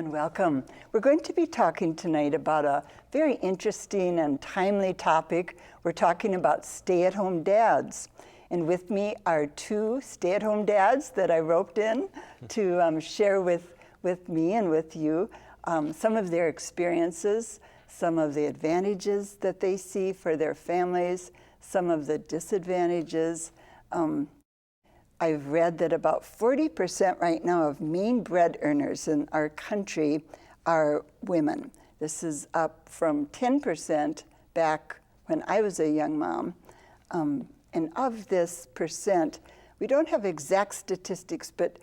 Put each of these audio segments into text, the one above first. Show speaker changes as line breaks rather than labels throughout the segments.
and welcome. We're going to be talking tonight about a very interesting and timely topic. We're talking about stay-at-home dads. And with me are two stay-at-home dads that I roped in to share with me and with you some of their experiences, some of the advantages that they see for their families, some of the disadvantages. I've read that about 40% right now of main bread earners in our country are women. This is up from 10% back when I was a young mom. And of this percent, we don't have exact statistics, but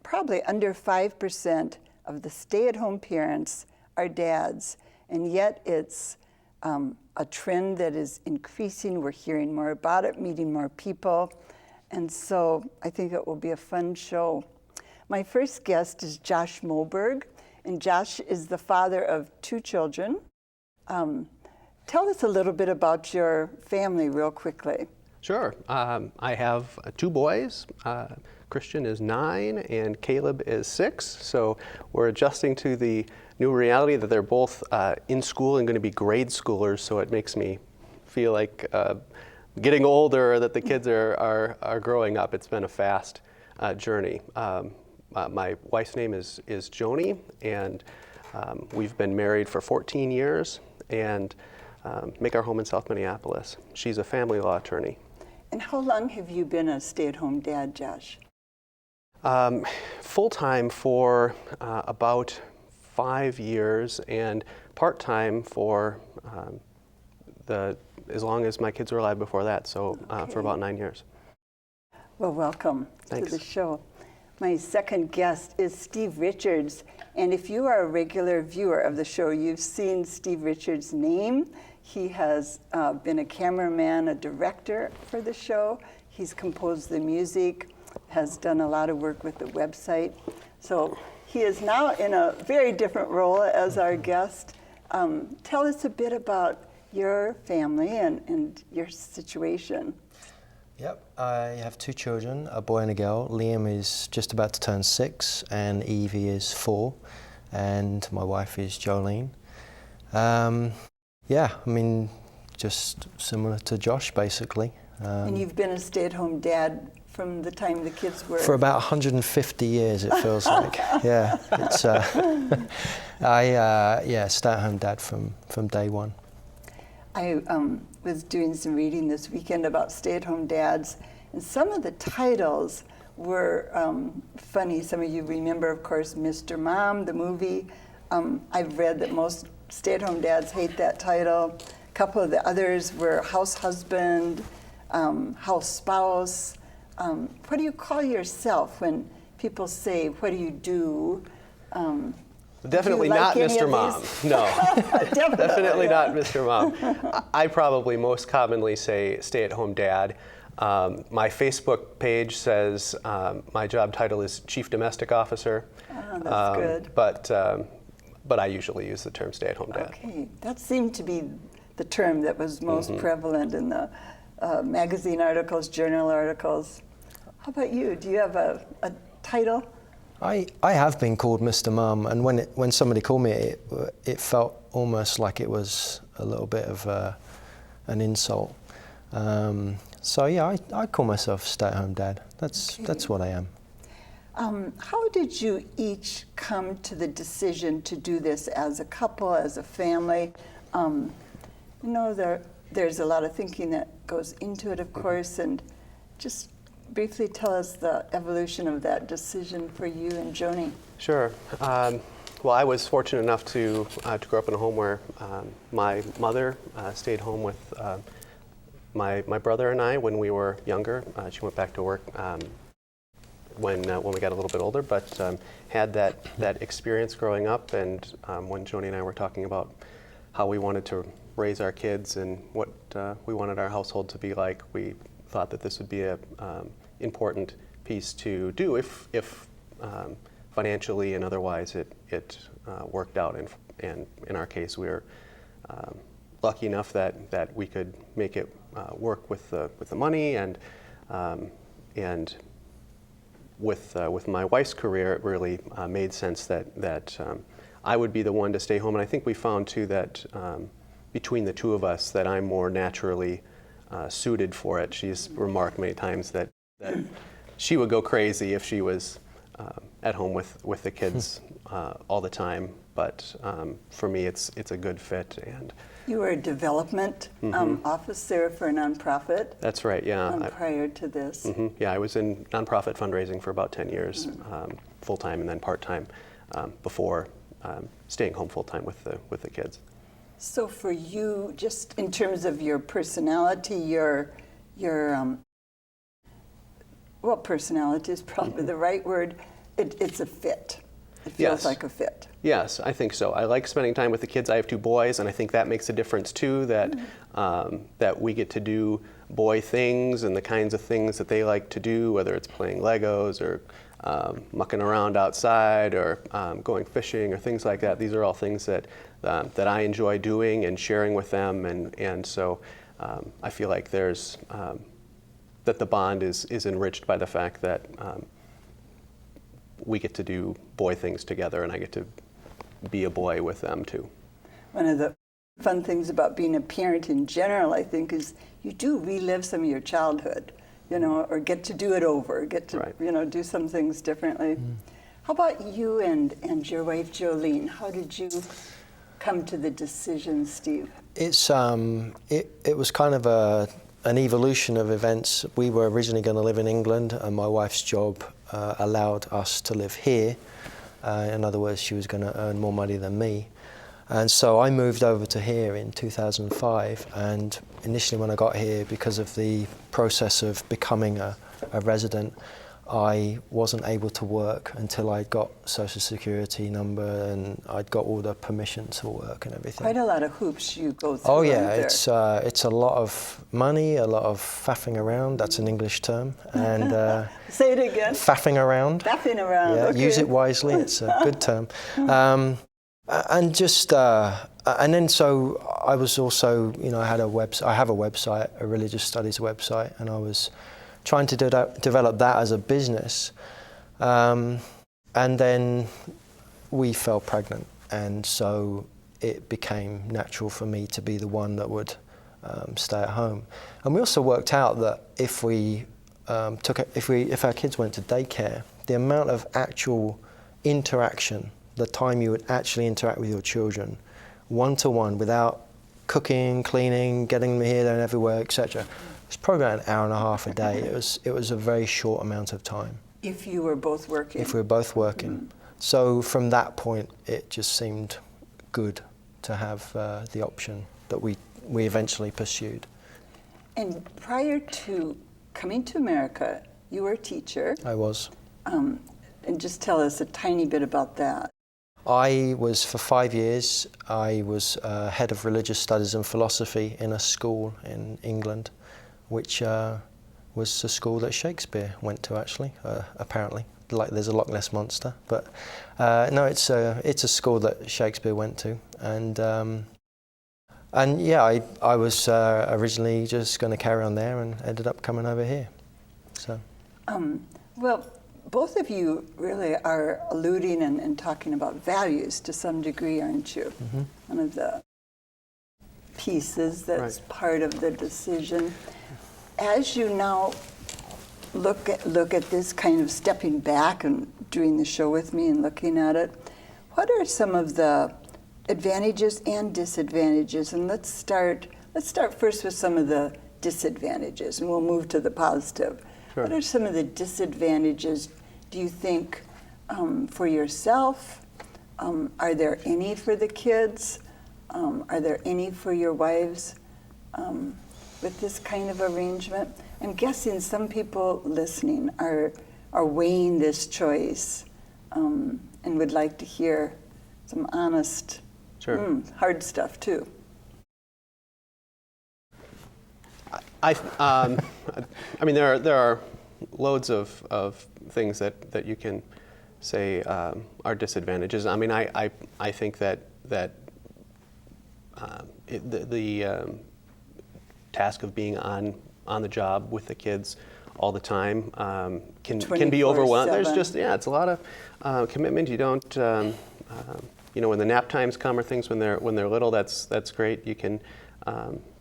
probably under 5% of the stay-at-home parents are dads. And yet it's a trend that is increasing. We're hearing more about it, meeting more people. And so I think it will be a fun show. My first guest is Josh Moberg, and Josh is the father of two children. Tell us a little bit about your family real quickly.
Sure. I have two boys. Christian is 9 and Caleb is 6. So we're adjusting to the new reality that they're both in school and going to be grade schoolers. So it makes me feel like getting older, that the kids are growing up. It's been a fast journey. My wife's name is Joni, and we've been married for 14 years and make our home in South Minneapolis. She's a family law attorney.
And how long have you been a stay-at-home dad, Josh?
Full-time for about 5 years and part-time for as long as my kids were alive before that, so for about 9 years.
Well, welcome
Thanks.
to the show. My second guest is Steve Richards, and if you are a regular viewer of the show, you've seen Steve Richards' name. He has been a cameraman, a director for the show. He's composed the music, has done a lot of work with the website. So he is now in a very different role as our guest. Tell us a bit about your family and your situation.
Yep, I have two children, a boy and a girl. Liam is just about to turn 6 and Evie is 4, and my wife is Jolene. Yeah, I mean, just similar to Josh, basically.
And you've been a stay-at-home dad from the time the kids were...
For about 150 years, it feels like. Yeah, it's stay-at-home dad from day one.
I was doing some reading this weekend about stay-at-home dads, and some of the titles were funny. Some of you remember, of course, Mr. Mom, the movie. I've read that most stay-at-home dads hate that title. A couple of the others were house husband, house spouse. What do you call yourself when people say, what do you do?
Definitely not Mr. Mom. No, definitely not Mr. Mom. I probably most commonly say stay-at-home dad. My Facebook page says my job title is Chief Domestic Officer.
Oh, that's good.
But I usually use the term stay-at-home dad.
Okay, that seemed to be the term that was most prevalent in the magazine articles, journal articles. How about you? Do you have a title?
I have been called Mr. Mum, and when somebody called me, it felt almost like it was a little bit of an insult. So yeah, I call myself stay-at-home dad. That's what I am.
How did you each come to the decision to do this as a couple, as a family? You know, there's a lot of thinking that goes into it, of course, and just briefly tell us the evolution of that decision for you and Joni.
Sure. Well, I was fortunate enough to grow up in a home where my mother stayed home with my brother and I when we were younger. She went back to work when we got a little bit older, but had that experience growing up. And when Joni and I were talking about how we wanted to raise our kids and what we wanted our household to be like, we thought that this would be a important piece to do if financially and otherwise it worked out. And in our case, we were lucky enough that we could make it work with the money and with my wife's career, it really made sense that I would be the one to stay home. And I think we found too that between the two of us that I'm more naturally suited for it. She's remarked many times that she would go crazy if she was at home with the kids all the time. But for me, it's a good fit. And
you were a development officer for a nonprofit.
that's right. Yeah.
Prior to this.
Yeah, I was in nonprofit fundraising for about 10 years, full time and then part time, before staying home full time with the kids.
So for you, just in terms of your personality, your well, personality is probably the right word. It's a fit. It feels
Yes.
like a fit.
Yes, I think so. I like spending time with the kids. I have 2 boys, and I think that makes a difference too, that that we get to do boy things and the kinds of things that they like to do, whether it's playing Legos or mucking around outside or going fishing or things like that. These are all things that I enjoy doing and sharing with them, and so I feel like there's that the bond is enriched by the fact that we get to do boy things together, and I get to be a boy with them too.
One of the fun things about being a parent in general, I think, is you do relive some of your childhood, or get to do it over, get to,
Right.
Do some things differently. How about you and your wife, Jolene? How did you come to the decision, Steve?
It's it was kind of an evolution of events. We were originally going to live in England, and my wife's job allowed us to live here. In other words, she was going to earn more money than me. And so I moved over to here in 2005, and initially when I got here, because of the process of becoming a resident, I wasn't able to work until I got Social Security number and I'd got all the permission to work and everything.
Quite a lot of hoops you go through.
Oh yeah,
aren't there?
it's a lot of money, a lot of faffing around. That's an English term, and
Say it again.
faffing around.
Faffing around.
Yeah,
Okay.
use it wisely. It's a good term. And just and then so I was also, I had a website. I have a website, a religious studies website, and I was trying to develop that as a business. And then we fell pregnant, and so it became natural for me to be the one that would stay at home. And we also worked out that if our kids went to daycare, the amount of actual interaction, the time you would actually interact with your children, one-to-one, without cooking, cleaning, getting them here, there, and everywhere, etc. It's probably about an hour and a half a day. It was a very short amount of time.
If you were both working.
If we were both working. So from that point, it just seemed good to have the option that we eventually pursued.
And prior to coming to America, you were a teacher.
I was.
And just tell us a tiny bit about that.
I was, for 5 years, I was head of religious studies and philosophy in a school in England, which was a school that Shakespeare went to, actually, apparently. Like there's a Loch Ness Monster, but no, it's a school that Shakespeare went to, and yeah, I was originally just going to carry on there and ended up coming over here. So.
Well, both of you really are alluding and talking about values to some degree, aren't you? Mm-hmm. One of the pieces that's part of the decision. As you now look at this kind of stepping back and doing the show with me and looking at it, what are some of the advantages and disadvantages? And let's start first with some of the disadvantages, and we'll move to the positive. Sure. What are some of the disadvantages, do you think, for yourself? Are there any for the kids? Are there any for your wives with this kind of arrangement? I'm guessing some people listening are weighing this choice and would like to hear some honest, hard stuff too.
I mean, there are loads of things that you can say are disadvantages. I mean, I think that the task of being on the job with the kids all the time can be overwhelming. There's just it's a lot of commitment. You don't when the nap times come or things when they're little, that's great. You can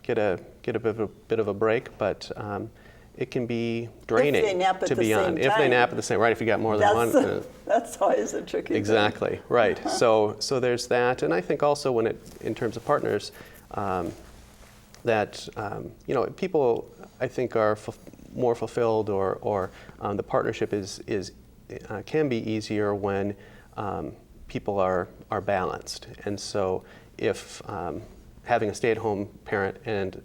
get a bit of a break, but it can be draining
If they nap at
to
the
be on.
same
If they
time.
nap at the same, right? If you got more than one.
That's always a tricky thing.
Exactly, right. So there's that, and I think also in terms of partners, that people I think are more fulfilled, or the partnership can be easier when people are balanced. And so if having a stay-at-home parent and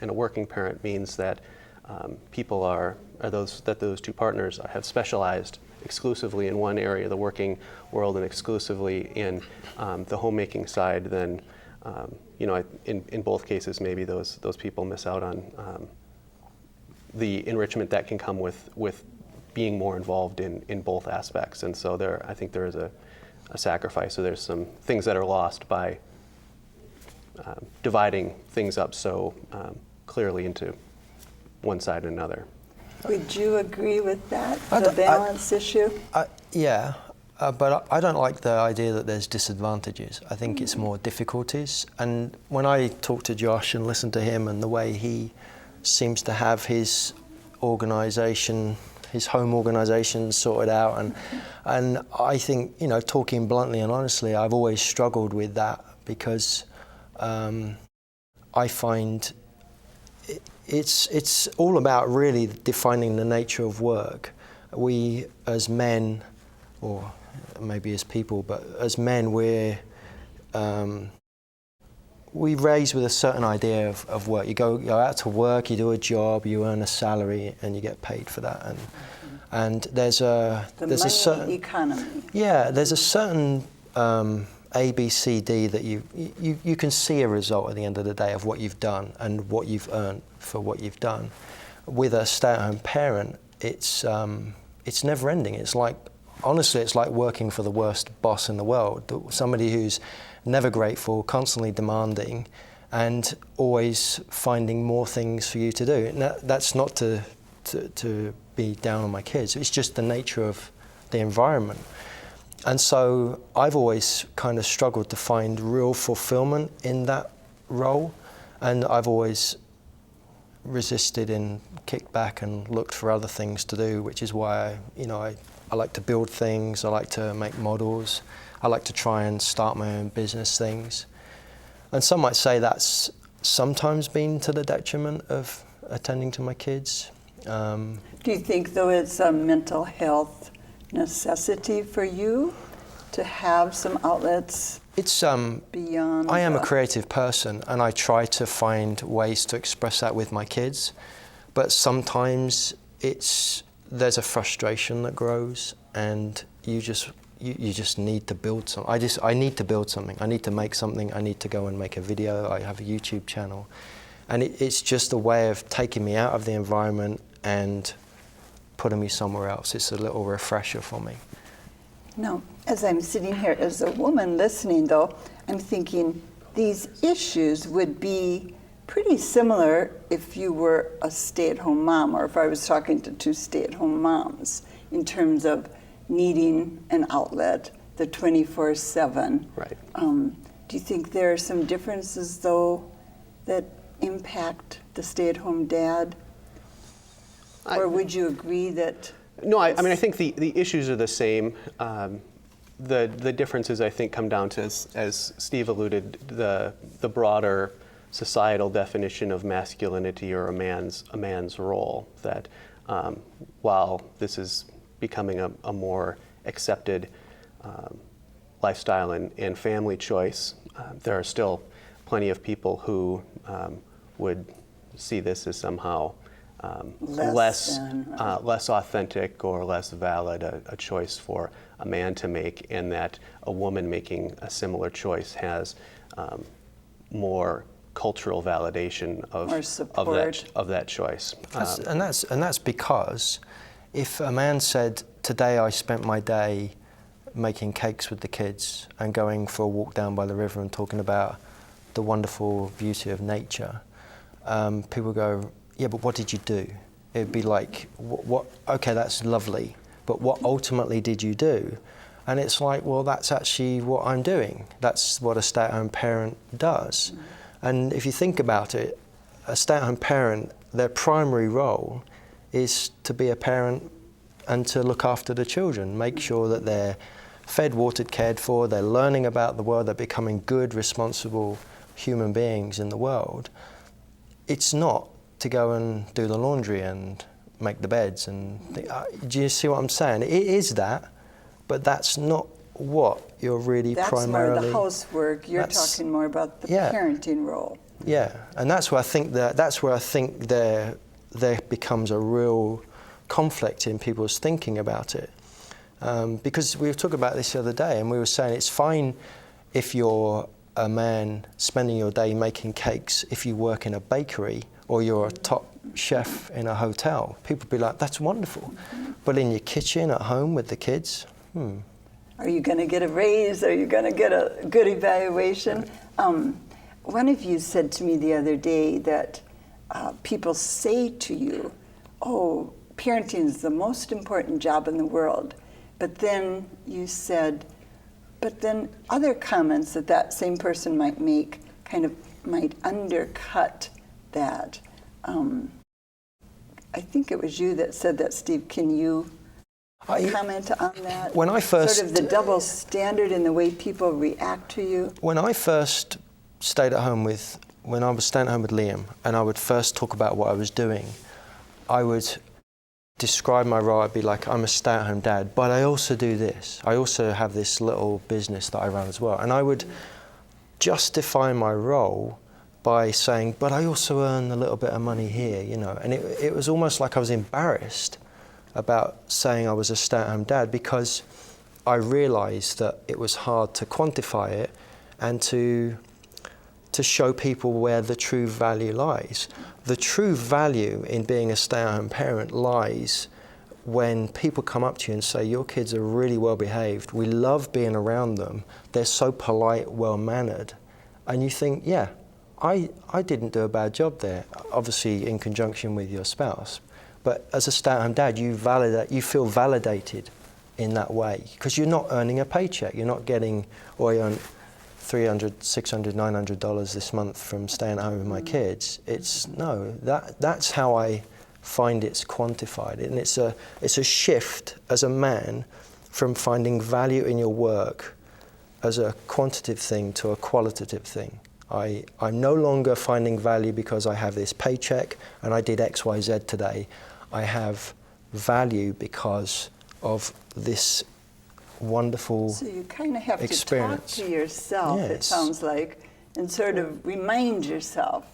a working parent means that those two partners have specialized exclusively in one area of the working world and exclusively in the homemaking side, then in both cases maybe those people miss out on the enrichment that can come with being more involved in both aspects. And so I think there is a sacrifice. So there's some things that are lost by dividing things up so clearly into one side and another.
Would you agree with that, the balance issue?
Yeah, but I don't like the idea that there's disadvantages. I think it's more difficulties. And when I talk to Josh and listen to him and the way he seems to have his organisation, his home organisation sorted out, and I think, talking bluntly and honestly, I've always struggled with that because I find it's all about really defining the nature of work. We as men, or maybe as people, but as men, we raise with a certain idea of work. You go out to work, you do a job, you earn a salary, and you get paid for that. And there's a certain
economy.
Yeah, there's a certain A, B, C, D that you can see a result at the end of the day of what you've done and what you've earned for what you've done. With a stay-at-home parent, it's never ending. It's like, honestly, it's like working for the worst boss in the world. Somebody who's never grateful, constantly demanding, and always finding more things for you to do. Now, that's not to be down on my kids. It's just the nature of the environment. And so I've always kind of struggled to find real fulfillment in that role, and I've always resisted and kicked back and looked for other things to do, which is why I like to build things, I like to make models, I like to try and start my own business things. And some might say that's sometimes been to the detriment of attending to my kids.
Do you think, though, it's a mental health necessity for you to have some outlets?
It's
beyond.
I am a creative person, and I try to find ways to express that with my kids. But sometimes there's a frustration that grows, and you just need to build something. I need to build something. I need to make something. I need to go and make a video. I have a YouTube channel, and it's just a way of taking me out of the environment and putting me somewhere else. It's a little refresher for me.
Now, as I'm sitting here as a woman listening, though, I'm thinking these issues would be pretty similar if you were a stay-at-home mom, or if I was talking to two stay-at-home moms, in terms of needing an outlet, the 24/7.
Right.
Do you think there are some differences, though, that impact the stay-at-home dad? Or would you agree that?
No, I mean, I think the issues are the same. The differences, I think, come down to, as Steve alluded, the broader societal definition of masculinity, or a man's role. That while this is becoming a more accepted lifestyle and family choice, there are still plenty of people who would see this as somehow less authentic or less valid a choice for a man to make, and that a woman making a similar choice has more cultural validation of that choice.
And that's because if a man said, "Today I spent my day making cakes with the kids and going for a walk down by the river and talking about the wonderful beauty of nature," people go, "Yeah, but what did you do?" It'd be like, "What? Okay, that's lovely, but what ultimately did you do?" And it's like, well, that's actually what I'm doing. That's what a stay-at-home parent does. And if you think about it, a stay-at-home parent, their primary role is to be a parent and to look after the children, make sure that they're fed, watered, cared for, they're learning about the world, they're becoming good, responsible human beings in the world. It's not to go and do the laundry and make the beds. And do you see what I'm saying? It is that, but that's not what you're really primarily...
That's more the housework. You're talking more about the parenting role.
Yeah, and that's where I think there becomes a real conflict in people's thinking about it. Because we were talking about this the other day, and we were saying it's fine if you're a man spending your day making cakes if you work in a bakery or you're a top chef in a hotel. People be like, that's wonderful. But in your kitchen at home with the kids,
Are you going to get a raise? Are you going to get a good evaluation? One of you said to me the other day that people say to you, oh, parenting is the most important job in the world. But then you said, but then other comments that same person might make kind of might undercut that. I think it was you that said that, Steve. Can you comment on that?
When I first...
Sort of the double standard in the way people react to you?
When I first stayed at home when I was staying at home with Liam, and I would first talk about what I was doing, I would describe my role. I'd be like, I'm a stay-at-home dad, but I also do this. I also have this little business that I run as well. And I would justify my role by saying, but I also earn a little bit of money here, you know. And it was almost like I was embarrassed about saying I was a stay-at-home dad, because I realised that it was hard to quantify it and to show people where the true value lies. The true value in being a stay-at-home parent lies when people come up to you and say, your kids are really well behaved, we love being around them, they're so polite, well-mannered. And you think, yeah, I didn't do a bad job there, obviously in conjunction with your spouse. But as a stay-at-home dad, you feel validated in that way, because you're not earning a paycheck. You're not getting, or you earn $300, $600, $900 this month from staying at home with my kids. That's how I find it's quantified. And it's a shift as a man from finding value in your work as a quantitative thing to a qualitative thing. I'm no longer finding value because I have this paycheck and I did X, Y, Z today. I have value because of this wonderful experience. So you kind of have to talk
to yourself, it sounds like, and sort of remind yourself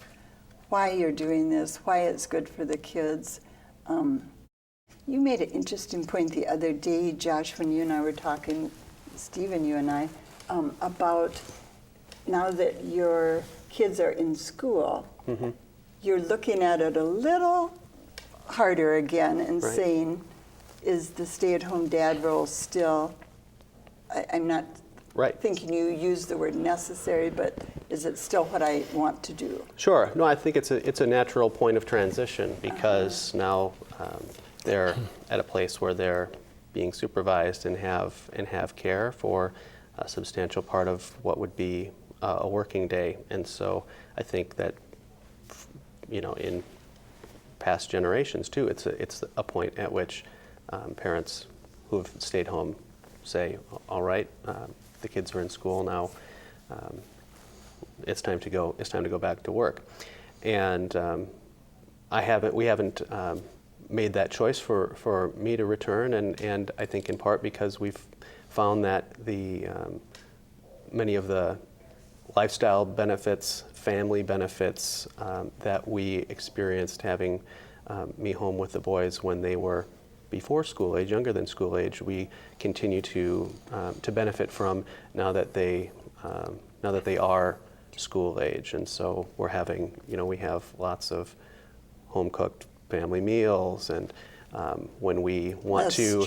why you're doing this, why it's good for the kids. You made an interesting point the other day, Josh, when you and I were talking, Stephen, you and I, about now that your kids are in school, you're looking at it a little harder again and saying, is the stay-at-home dad role still, I'm not thinking you use the word necessary, but is it still what I want to do?
Sure. No, I think it's a natural point of transition, because now they're at a place where they're being supervised and have care for a substantial part of what would be a working day. And so I think that, you know, in past generations too, it's a point at which parents who have stayed home say, all right, the kids are in school now, it's time to go back to work. And we haven't made that choice for me to return, and I think in part because we've found that many of the lifestyle benefits, family benefits that we experienced having me home with the boys when they were before school age, younger than school age, we continue to benefit from now that they are school age. And so we have lots of home cooked family meals, and when we want to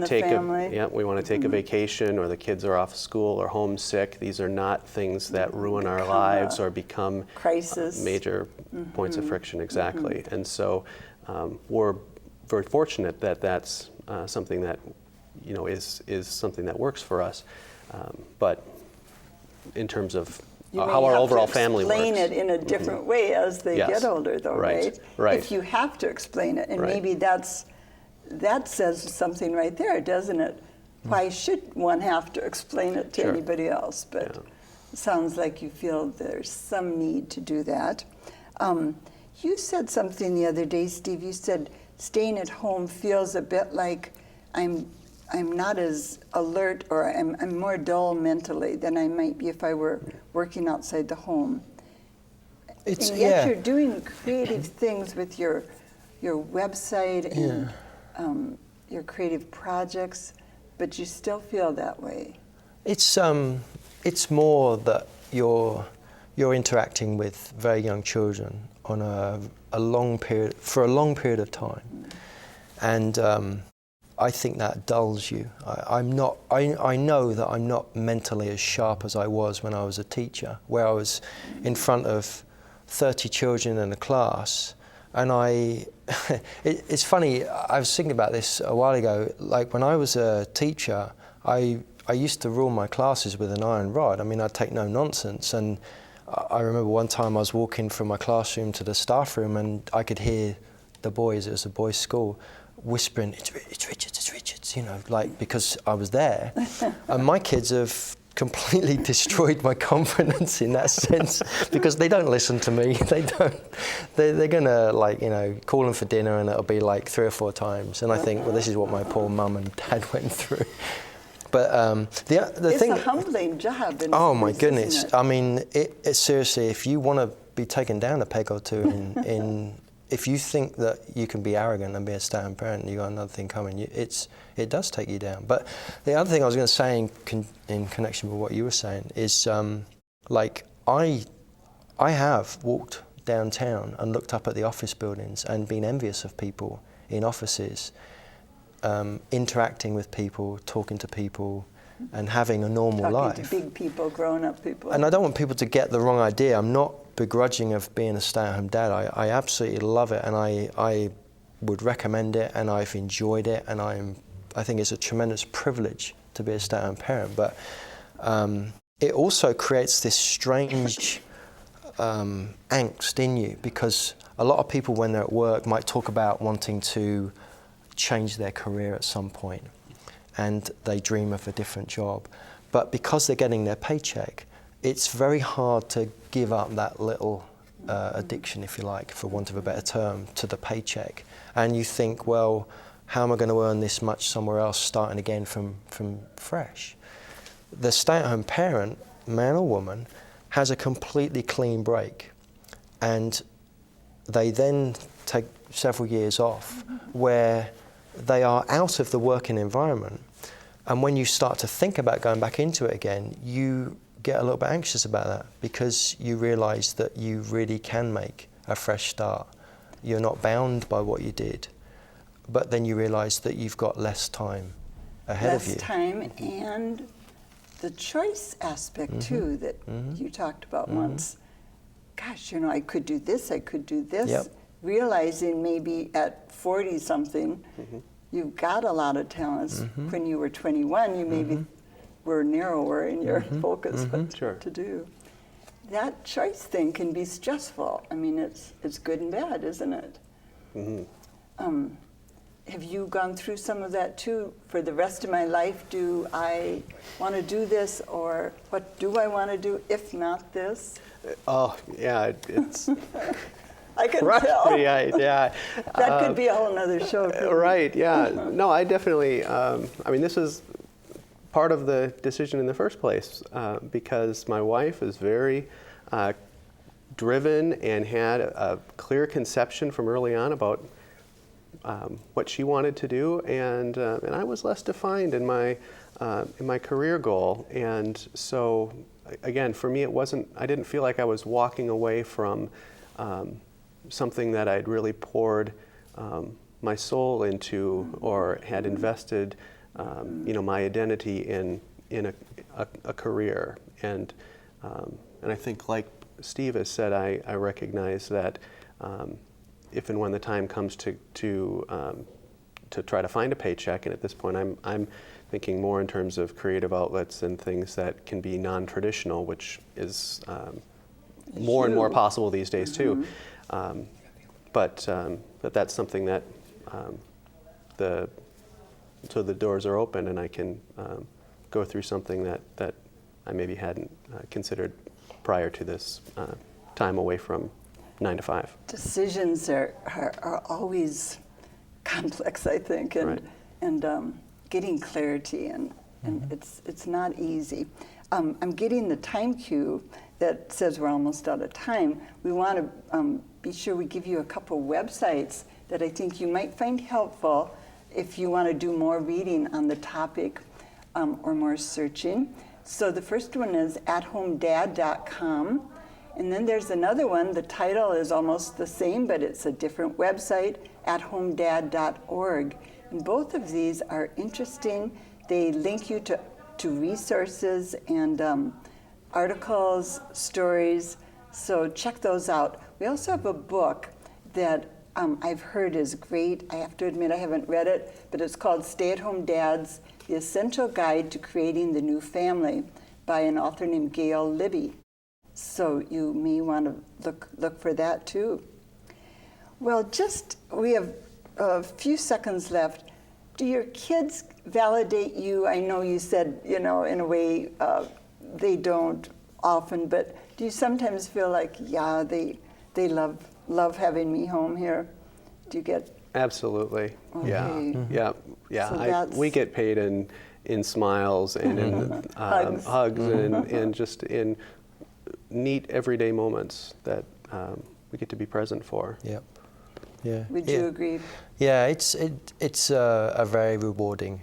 take a vacation, or the kids are off school or homesick, these are not things that ruin our lives or become
crisis
major points of friction. Exactly. And so we're very fortunate that that's something that is something that works for us. But in terms of
You may
how our
have
overall
to
family works.
explain it in a different way as they
Yes.
get older, though,
Right,
right?
right.
If you have to explain it, and
Right.
maybe that says something right there, doesn't it? Why should one have to explain it to
Sure.
anybody else? But
Yeah.
it sounds like you feel there's some need to do that. You said something the other day, Steve. You said staying at home feels a bit like I'm not as alert, or I'm more dull mentally than I might be if I were working outside the home. And yet you're doing creative things with your website and your creative projects, but you still feel that way.
It's more that you're interacting with very young children on a long period of time, and I think that dulls you. I know that I'm not mentally as sharp as I was when I was a teacher, where I was in front of 30 children in a class. And it's funny, I was thinking about this a while ago. Like when I was a teacher, I used to rule my classes with an iron rod. I mean, I'd take no nonsense. And I remember one time I was walking from my classroom to the staff room, and I could hear the boys, it was a boys' school, whispering, it's Richards, like, because I was there. And my kids have completely destroyed my confidence in that sense, because they don't listen to me. They're gonna call them for dinner, and it'll be like 3 or 4 times. And I think, well, this is what my poor mum and dad went through. But the thing,
it's a humbling job.
Oh my goodness!
Isn't it?
I mean, it seriously. If you want to be taken down a peg or two if you think that you can be arrogant and be a stay-at-home parent, you got another thing coming. It does take you down. But the other thing I was going to say in connection with what you were saying is, like I have walked downtown and looked up at the office buildings and been envious of people in offices, interacting with people, talking to people, and having a normal life.
Talking to big people, grown-up people.
And I don't want people to get the wrong idea. I'm not begrudging of being a stay-at-home dad. I absolutely love it, and I would recommend it, and I've enjoyed it, and I think it's a tremendous privilege to be a stay-at-home parent. But it also creates this strange angst in you, because a lot of people when they're at work might talk about wanting to change their career at some point, and they dream of a different job. But because they're getting their paycheck, it's very hard to give up that little addiction, if you like, for want of a better term, to the paycheck. And you think, well, how am I going to earn this much somewhere else, starting again from fresh? The stay-at-home parent, man or woman, has a completely clean break. And they then take several years off where they are out of the working environment. And when you start to think about going back into it again, you get a little bit anxious about that, because you realise that you really can make a fresh start. You're not bound by what you did, but then you realise that you've got less time ahead of you.
Less time, and the choice aspect too that you talked about once. Gosh, I could do this, I could do this.
Yep.
Realizing maybe at 40-something, you've got a lot of talents. When you were 21, you maybe were narrower in your focus what
Sure.
to do. That choice thing can be stressful. I mean, it's good and bad, isn't it? Have you gone through some of that too? For the rest of my life, do I want to do this, or what do I want to do if not this?
Oh, yeah, it's
I can
right.
tell.
Yeah.
That could be a whole nother show.
Right, yeah. No, I definitely, I mean, this is part of the decision in the first place, because my wife is very driven and had a clear conception from early on about what she wanted to do, and I was less defined in my career goal. And so, again, for me, I didn't feel like I was walking away from something that I'd really poured my soul into, or had invested my identity in a career. And I think, like Steve has said, I recognize that if and when the time comes to to try to find a paycheck. And at this point, I'm thinking more in terms of creative outlets and things that can be non-traditional, which is more and more possible these days too. But that's something that so the doors are open, and I can go through something that I maybe hadn't considered prior to this time away from 9 to 5.
Decisions are always complex, I think, and
Right.
and getting clarity, and it's not easy. I'm getting the time cue that says we're almost out of time. We want to be sure we give you a couple websites that I think you might find helpful if you want to do more reading on the topic or more searching. So the first one is athomedad.com. And then there's another one. The title is almost the same, but it's a different website, athomedad.org. And both of these are interesting. They link you to resources and articles, stories. So check those out. We also have a book that I've heard is great. I have to admit I haven't read it, but it's called Stay at Home Dads, The Essential Guide to Creating the New Family by an author named Gail Libby. So you may want to look for that too. Well, we have a few seconds left. Do your kids validate you? I know you said, in a way they don't often, but do you sometimes feel like, yeah, they love having me home here? Do you get?
Absolutely.
Okay.
Yeah. So we get paid in smiles and in hugs and just in neat everyday moments that we get to be present for.
Yep. Yeah.
Would you agree?
Yeah, it's a very rewarding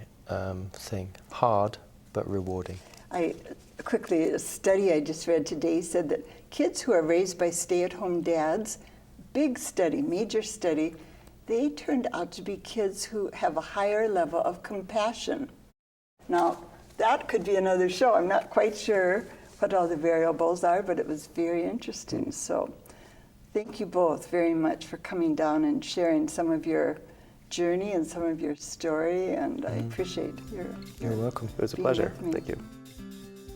thing. Hard, but rewarding.
Quickly, a study I just read today said that kids who are raised by stay-at-home dads, big study, major study, they turned out to be kids who have a higher level of compassion. Now, that could be another show. I'm not quite sure what all the variables are, but it was very interesting. So thank you both very much for coming down and sharing some of your journey and some of your story, and I appreciate
You're welcome.
It was a
being
pleasure.
with me.
Thank you.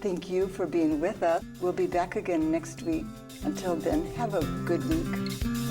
Thank you for being with us. We'll be back again next week. Until then, have a good week.